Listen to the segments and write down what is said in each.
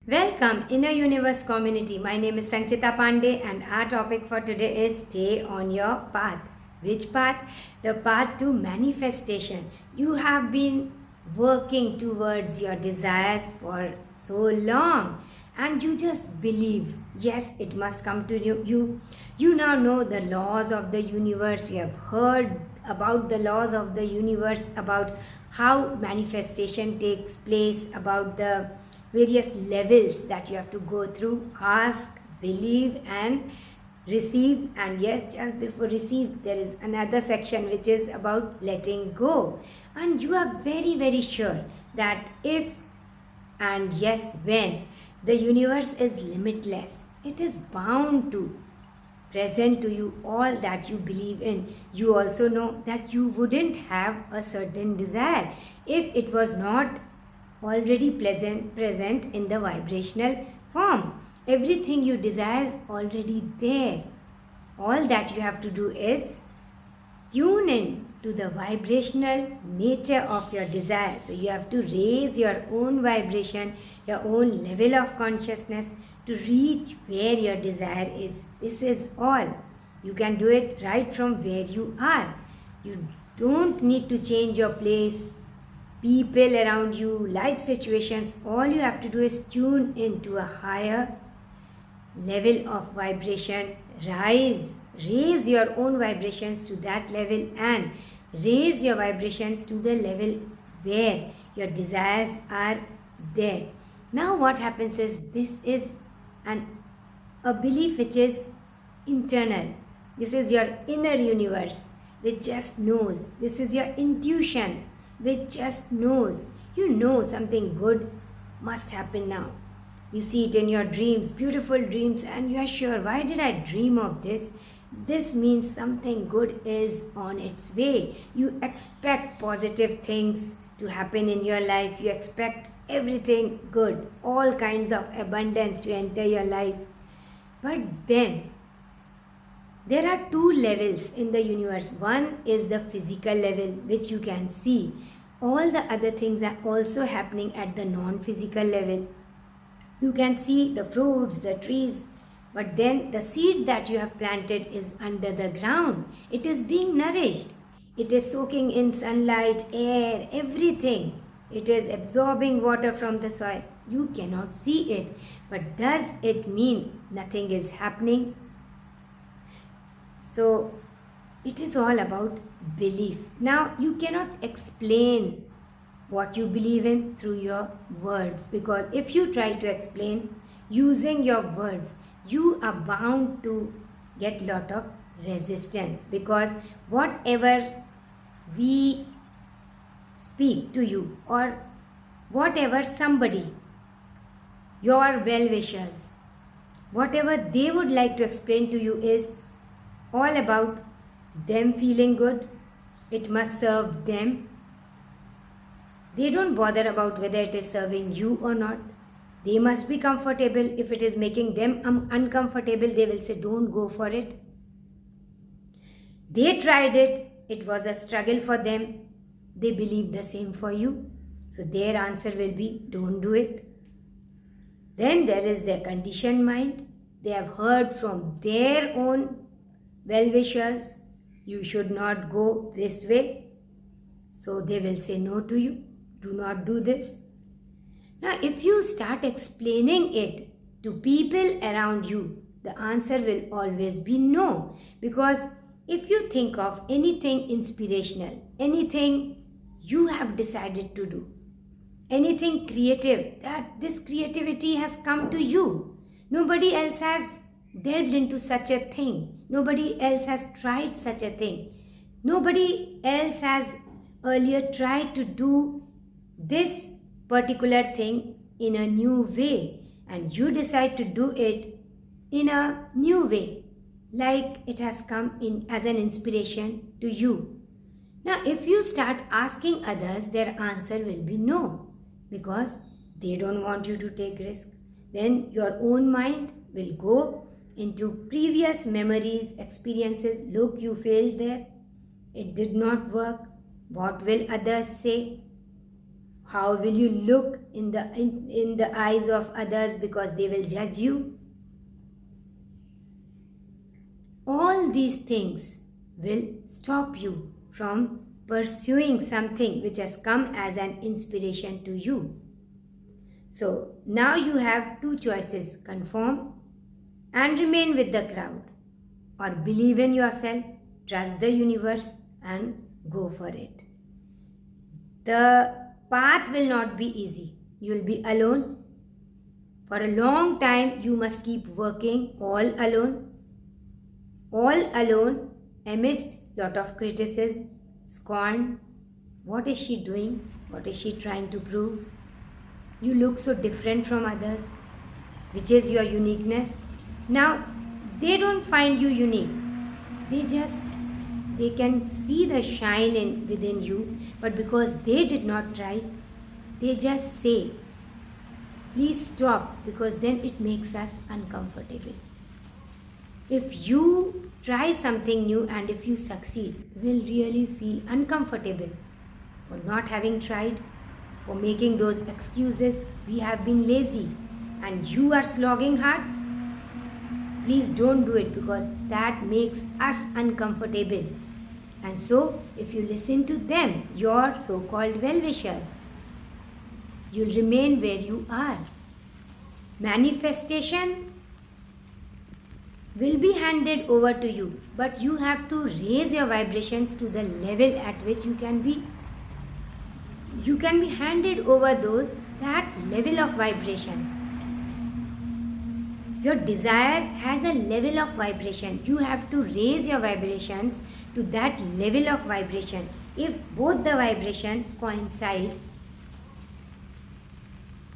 Welcome, Inner Universe community. My name is Sanchita Pandey, and our topic for today is Stay on Your Path. Which path? The path to manifestation. You have been working towards your desires for so long, and you just believe, yes, it must come to you now know the laws of the universe. You have heard about the laws of the universe, about how manifestation takes place, about the various levels that you have to go through. Ask, believe, and receive. And yes, just before receive, there is another section which is about letting go. And you are very, very sure that if and yes, when the universe is limitless, it is bound to present to you all that you believe in. You also know that you wouldn't have a certain desire if it was not already present in the vibrational form. Everything you desire is already there. All that you have to do is tune in to the vibrational nature of your desire. So you have to raise your own vibration, your own level of consciousness to reach where your desire is. This is all. You can do it right from where you are. You don't need to change your place, people around you, life situations. All you have to do is tune into a higher level of vibration. Raise your own vibrations to that level and raise your vibrations to the level where your desires are there. Now what happens is, this is a belief which is internal. This is your inner universe which just knows. This is your intuition which just knows. You know something good must happen now. You see it in your dreams, beautiful dreams, and you are sure, why did I dream of this? This means something good is on its way. You expect positive things to happen in your life. You expect everything good, all kinds of abundance to enter your life. But then, there are two levels in the universe. One is the physical level, which you can see. All the other things are also happening at the non-physical level. You can see the fruits, the trees, but then the seed that you have planted is under the ground. It is being nourished. It is soaking in sunlight, air, everything. It is absorbing water from the soil. You cannot see it. But does it mean nothing is happening? So, it is all about belief. Now, you cannot explain what you believe in through your words, because if you try to explain using your words, you are bound to get lot of resistance, because whatever we speak to you, or whatever somebody, your well-wishers, whatever they would like to explain to you is all about them feeling good. It must serve them. They don't bother about whether it is serving you or not. They must be comfortable. If it is making them uncomfortable, they will say, don't go for it. They tried it. It was a struggle for them. They believe the same for you. So their answer will be, don't do it. Then there is their conditioned mind. They have heard from their own well-wishers, you should not go this way. So they will say no to you. Do not do this. Now, if you start explaining it to people around you, the answer will always be no. Because if you think of anything inspirational, anything you have decided to do, anything creative, that this creativity has come to you. Nobody else has delved into such a thing. Nobody else has tried such a thing. Nobody else has earlier tried to do this particular thing in a new way, and you decide to do it in a new way, like it has come in as an inspiration to you. Now, if you start asking others, their answer will be no, because they don't want you to take risk. Then your own mind will go into previous memories, experiences. Look, you failed there. It did not work. What will others say? How will you look in the eyes of others because they will judge you? All these things will stop you from pursuing something which has come as an inspiration to you. So now you have two choices: conform and remain with the crowd, or believe in yourself, trust the universe, and go for it. The path will not be easy. You will be alone. For a long time, you must keep working all alone, amidst lot of criticism, scorn. What is she doing? What is she trying to prove? You look so different from others, which is your uniqueness. Now, they don't find you unique. They can see the shine within you, but because they did not try, they just say, please stop, because then it makes us uncomfortable. If you try something new and if you succeed, you will really feel uncomfortable for not having tried, for making those excuses. We have been lazy and you are slogging hard. Please don't do it, because that makes us uncomfortable. And so, if you listen to them, your so-called well-wishers, you'll remain where you are. Manifestation will be handed over to you, but you have to raise your vibrations to the level at which you can be handed over that level of vibration. Your desire has a level of vibration. You have to raise your vibrations to that level of vibration. If both the vibration coincide,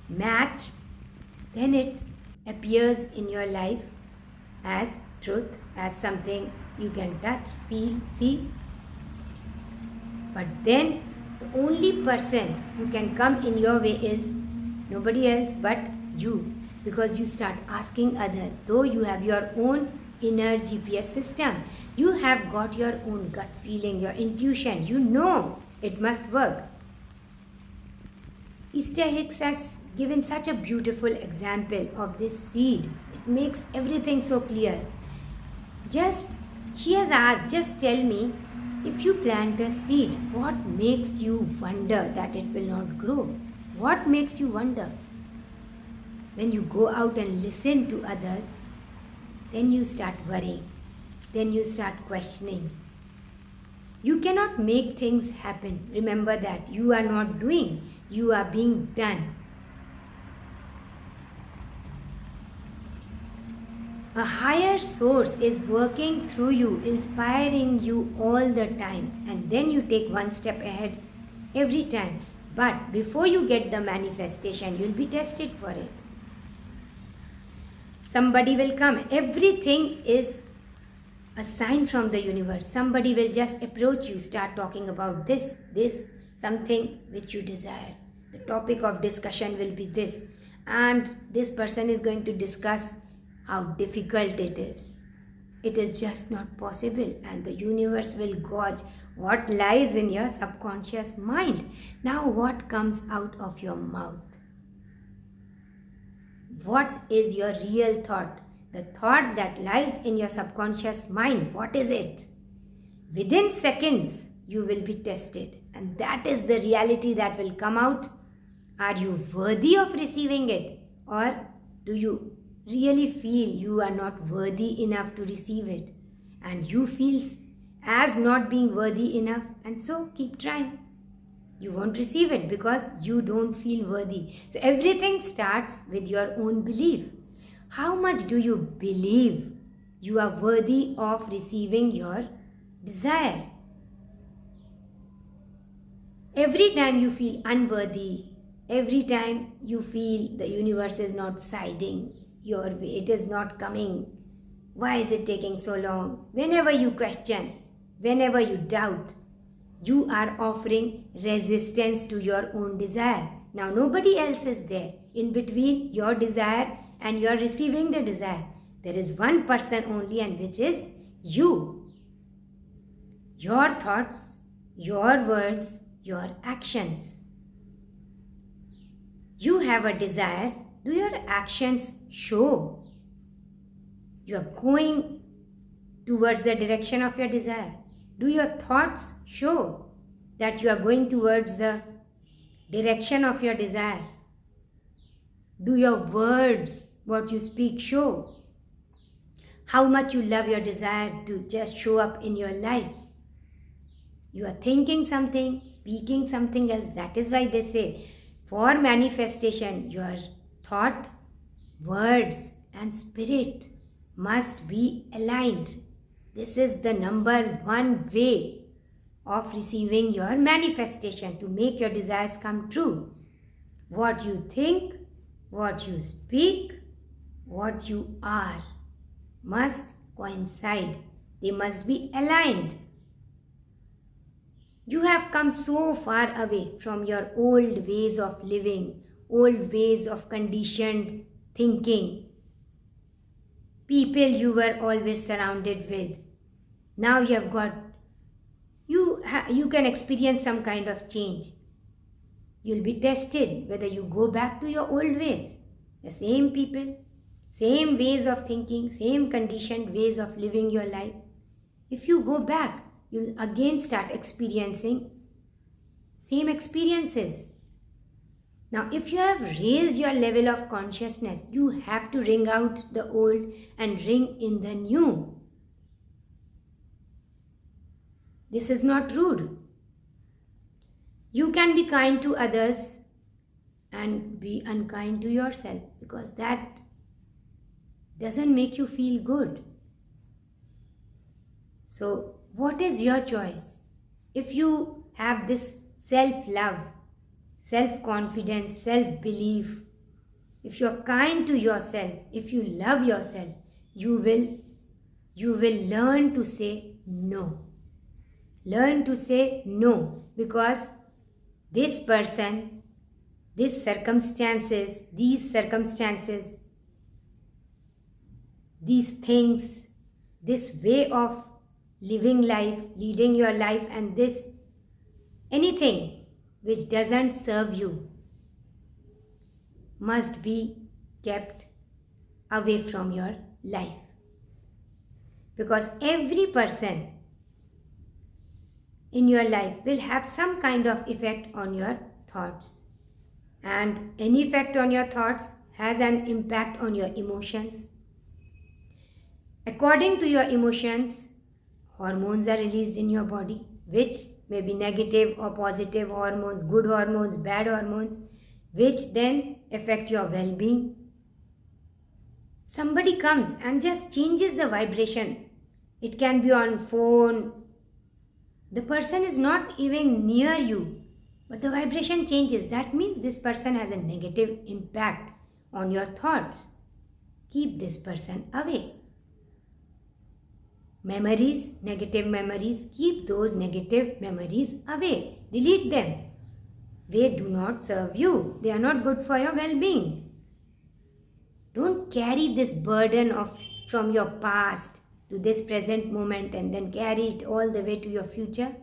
match, then it appears in your life as truth, as something you can touch, feel, see. But then the only person who can come in your way is nobody else but you, because you start asking others. Though you have your own inner GPS system, you have got your own gut feeling, your intuition. You know it must work. Easter Hicks has given such a beautiful example of this seed. It makes everything so clear. She has asked, just tell me, if you plant a seed, what makes you wonder that it will not grow? What makes you wonder? When you go out and listen to others, then you start worrying. Then you start questioning. You cannot make things happen. Remember that. You are not doing. You are being done. A higher source is working through you, inspiring you all the time. And then you take one step ahead every time. But before you get the manifestation, you'll be tested for it. Somebody will come. Everything is a sign from the universe. Somebody will just approach you, start talking about this, something which you desire. The topic of discussion will be this. And this person is going to discuss how difficult it is. It is just not possible, and the universe will gauge what lies in your subconscious mind. Now what comes out of your mouth? What is your real thought? The thought that lies in your subconscious mind, what is it? Within seconds, you will be tested, and that is the reality that will come out. Are you worthy of receiving it, or do you really feel you are not worthy enough to receive it, and you feel as not being worthy enough, and so keep trying? You won't receive it because you don't feel worthy. So everything starts with your own belief. How much do you believe you are worthy of receiving your desire? Every time you feel unworthy, every time you feel the universe is not siding your way, it is not coming, why is it taking so long? Whenever you question, whenever you doubt, you are offering resistance to your own desire. Now nobody else is there in between your desire and your receiving the desire. There is one person only, and which is you. Your thoughts, your words, your actions. you have a desire, do your actions show you are going towards the direction of your desire? Do your thoughts show that you are going towards the direction of your desire? Do your words, what you speak, show how much you love your desire to just show up in your life? You are thinking something, speaking something else. That is why they say, for manifestation, your thought, words, and spirit must be aligned. This is the number one way of receiving your manifestation, to make your desires come true. What you think, what you speak, what you are must coincide. They must be aligned. You have come so far away from your old ways of living, old ways of conditioned thinking, people you were always surrounded with. Now you have got, you can experience some kind of change. You'll be tested whether you go back to your old ways, the same people, same ways of thinking, same conditioned ways of living your life. If you go back, you'll again start experiencing same experiences. Now, if you have raised your level of consciousness, you have to ring out the old and ring in the new. This is not rude. You can be kind to others and be unkind to yourself, because that doesn't make you feel good. So, what is your choice? If you have this self-love, self-confidence, self-belief, if you are kind to yourself, if you love yourself, you will learn to say no. Learn to say no, because this person, these circumstances, these things, this way of living life, leading your life, and this anything which doesn't serve you must be kept away from your life. Because every person in your life will have some kind of effect on your thoughts, and any effect on your thoughts has an impact on your emotions. According to your emotions, hormones are released in your body, which may be negative or positive hormones, good hormones, bad hormones, which then affect your well-being. Somebody comes and just changes the vibration. It can be on phone. The person is not even near you, but the vibration changes. That means this person has a negative impact on your thoughts. Keep this person away. Memories, negative memories, keep those negative memories away. Delete them. They do not serve you. They are not good for your well-being. Don't carry this burden from your past to this present moment and then carry it all the way to your future.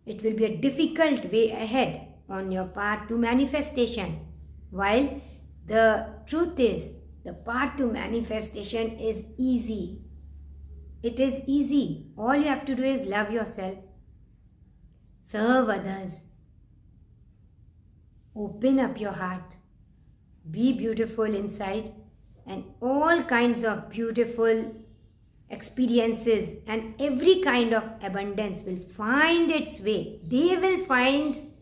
It will be a difficult way ahead on your path to manifestation. While the truth is, the path to manifestation is easy. It is easy. All you have to do is love yourself, serve others, open up your heart, be beautiful inside, and all kinds of beautiful experiences and every kind of abundance will find its way. They will find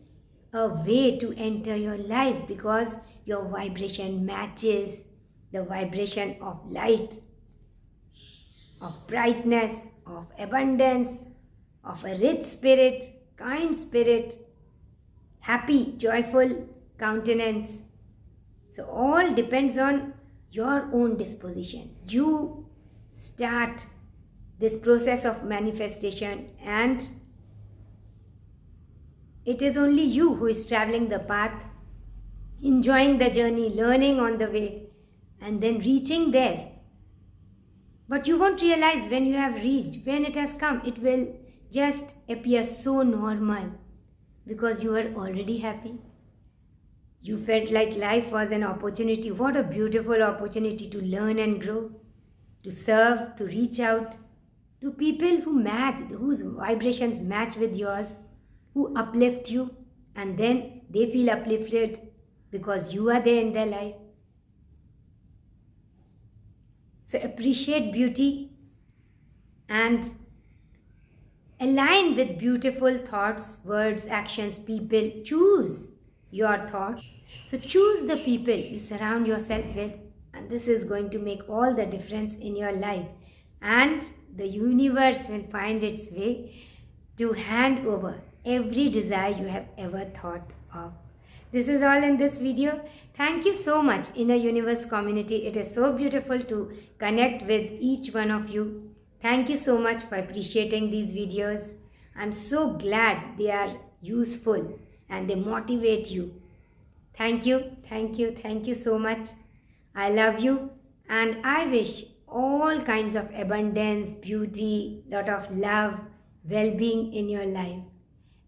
a way to enter your life, because your vibration matches the vibration of light, of brightness, of abundance, of a rich spirit, kind spirit, happy, joyful countenance. So all depends on your own disposition. You start this process of manifestation, and it is only you who is traveling the path, enjoying the journey, learning on the way, and then reaching there. But you won't realize when you have reached, when it has come, it will just appear so normal, because you are already happy. You felt like life was an opportunity. What a beautiful opportunity to learn and grow, to serve, to reach out to people whose vibrations match with yours, who uplift you, and then they feel uplifted because you are there in their life. So appreciate beauty and align with beautiful thoughts, words, actions, people. Choose your thoughts. So choose the people you surround yourself with, and this is going to make all the difference in your life. And the universe will find its way to hand over every desire you have ever thought of. This is all in this video. Thank you so much, Inner Universe community. It is so beautiful to connect with each one of you. Thank you so much for appreciating these videos. I'm so glad they are useful and they motivate you. Thank you, thank you, thank you so much. I love you and I wish all kinds of abundance, beauty, lot of love, well-being in your life.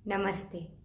Namaste.